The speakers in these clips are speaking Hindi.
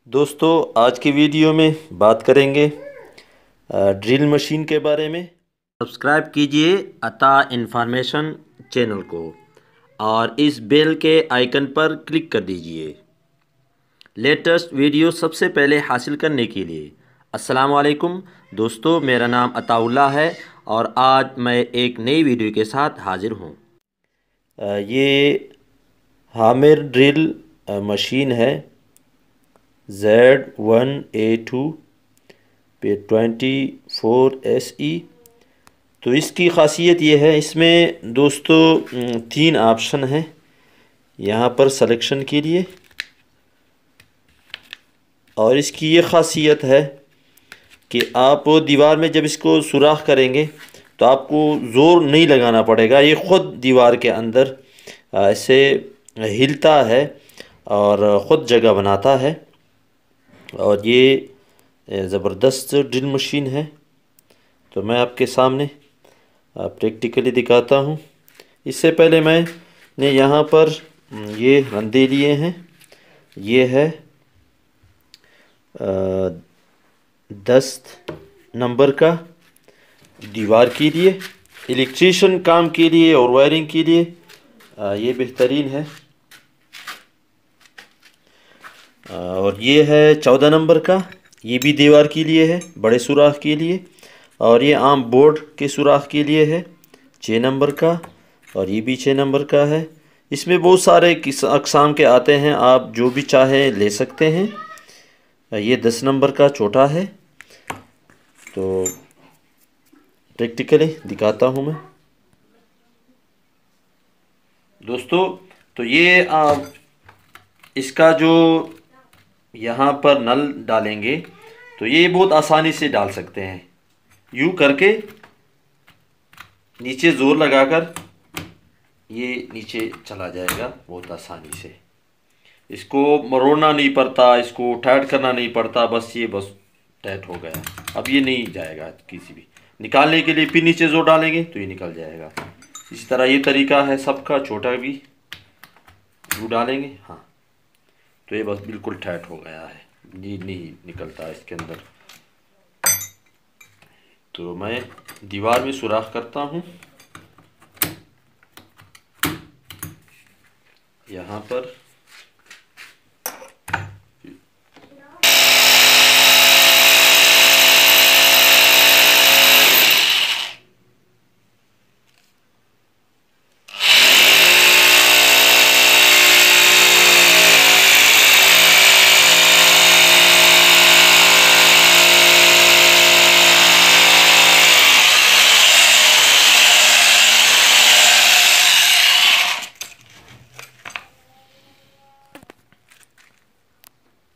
दोस्तों आज की वीडियो में बात करेंगे ड्रिल मशीन के बारे में। सब्सक्राइब कीजिए अता इन्फॉर्मेशन चैनल को और इस बेल के आइकन पर क्लिक कर दीजिए लेटेस्ट वीडियो सबसे पहले हासिल करने के लिए। अस्सलाम वालेकुम दोस्तों, मेरा नाम अताउल्ला है और आज मैं एक नई वीडियो के साथ हाजिर हूँ। ये हामिर ड्रिल मशीन है Z1A2 पे 24SE। तो इसकी ख़ासियत ये है, इसमें दोस्तों तीन ऑप्शन हैं यहाँ पर सिलेक्शन के लिए। और इसकी ये ख़ासियत है कि आप दीवार में जब इसको सुराख करेंगे तो आपको ज़ोर नहीं लगाना पड़ेगा, ये ख़ुद दीवार के अंदर ऐसे हिलता है और ख़ुद जगह बनाता है। और ये ज़बरदस्त ड्रिल मशीन है। तो मैं आपके सामने प्रैक्टिकली दिखाता हूँ। इससे पहले मैंने यहाँ पर ये रंधे लिए हैं। ये है 10 नंबर का दीवार के लिए, इलेक्ट्रीशियन काम के लिए और वायरिंग के लिए ये बेहतरीन है। और ये है 14 नंबर का, ये भी दीवार के लिए है, बड़े सुराख के लिए। और ये आम बोर्ड के सुराख के लिए है 6 नंबर का, और ये भी 6 नंबर का है। इसमें बहुत सारे अक़साम के आते हैं, आप जो भी चाहे ले सकते हैं। ये 10 नंबर का छोटा है। तो प्रैक्टिकली दिखाता हूँ मैं दोस्तों। तो ये इसका जो यहाँ पर नल डालेंगे तो ये बहुत आसानी से डाल सकते हैं। यूँ करके नीचे ज़ोर लगाकर ये नीचे चला जाएगा बहुत आसानी से। इसको मरोड़ना नहीं पड़ता, इसको टाइट करना नहीं पड़ता, बस टाइट हो गया। अब ये नहीं जाएगा, किसी भी निकालने के लिए फिर नीचे ज़ोर डालेंगे तो ये निकल जाएगा। इसी तरह ये तरीका है सबका, छोटा भी यूँ डालेंगे, हाँ, तो ये बस बिल्कुल टाइट हो गया है, ये नहीं निकलता इसके अंदर। तो मैं दीवार में सुराख करता हूँ यहाँ पर।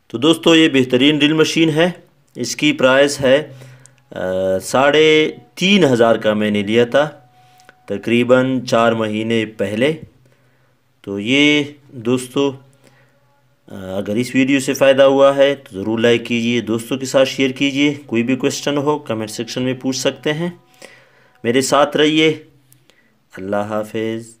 तो दोस्तों ये बेहतरीन ड्रिल मशीन है। इसकी प्राइस है 3,500 का मैंने लिया था तकरीबन 4 महीने पहले। तो ये दोस्तों अगर इस वीडियो से फ़ायदा हुआ है तो ज़रूर लाइक कीजिए, दोस्तों के साथ शेयर कीजिए। कोई भी क्वेश्चन हो कमेंट सेक्शन में पूछ सकते हैं। मेरे साथ रहिए। अल्लाह हाफिज़।